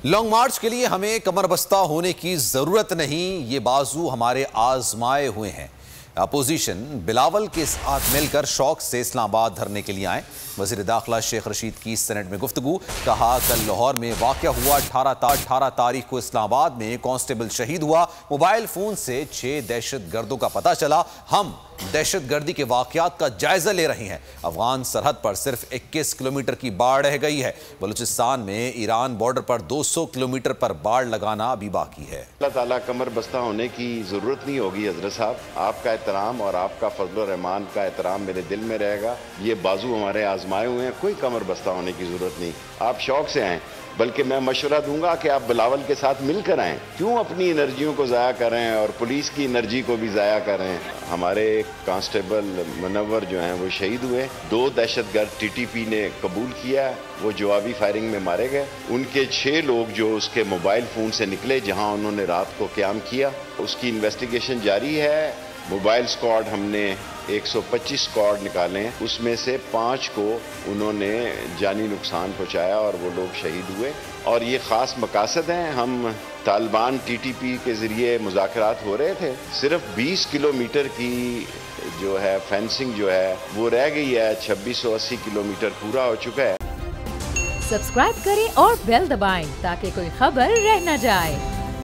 Long march کے لیے ہمیں کمر بستہ ہونے کی ضرورت نہیں، یہ بازو ہمارے آزمائے ہوئے ہیں۔ اپوزیشن بلاول کے ساتھ مل کر شوق سے اسلام آباد دھرنے کے لیے آئیں۔ وزیر داخلہ شیخ رشید کی سینٹ میں گفتگو، کہا کل لاہور میں واقعہ ہوا، 18 تاریخ کو اسلام آباد میں کانسٹیبل شہید ہوا، موبائل فون سے 6 دہشت گردوں کا پتہ چلا، ہم دہشت گردی کے واقعات کا جائزہ لے رہے ہیں۔ افغان سرحد پر صرف 21 کلومیٹر کی باڑ رہ گئی ہے، بلوچستان میں ایران بارڈر پر 200 کلومیٹر پر باڑ لگانا ابھی باقی ہے۔ اللہ تعالیٰ کمر بستہ ہونے کی ضرورت نہیں ہوگی حضرت صاحب، آپ کا احترام اور آپ کا فضل و رحمان کا احترام میرے دل میں رہے گا۔ یہ بازو ہمارے آزمائے ہوئے ہیں، کوئی کمر بستہ ہونے کی ضرورت نہیں، آپ شوق سے آئیں، بلکہ میں مشورہ دوں گا کہ آپ بلاول کے ساتھ مل کر آئیں، کیوں اپنی انرجیوں کو ضائع کریں اور پولیس کی انرجی کو بھی ضائع کریں۔ ہمارے کانسٹیبل منور جو ہیں وہ شہید ہوئے، 2 دہشت گرد ٹی ٹی پی نے قبول کیا، وہ جوابی فائرنگ میں مارے گئے۔ ان کے 6 لوگ جو اس کے موبائل فون سے نکلے جہاں انہوں نے رات کو قیام کیا، اس کی انویسٹیگیشن جاری ہے۔ موبائل سکواڈ ہم نے 125 سکواڈ نکالے ہیں، اس میں سے 5 کو انہوں نے جانی نقصان پہنچایا اور وہ لوگ شہید ہوئے، اور یہ خاص مقاصد ہیں۔ ہم طالبان ٹی ٹی پی کے ذریعے مذاکرات ہو رہے تھے، صرف 20 کلومیٹر کی جو ہے فینسنگ جو ہے وہ رہ گئی ہے، 2680 کلومیٹر پورا ہو چکا ہے۔ سبسکرائب کریں اور بیل دبائیں تاکہ کوئی خبر رہ نہ جائے۔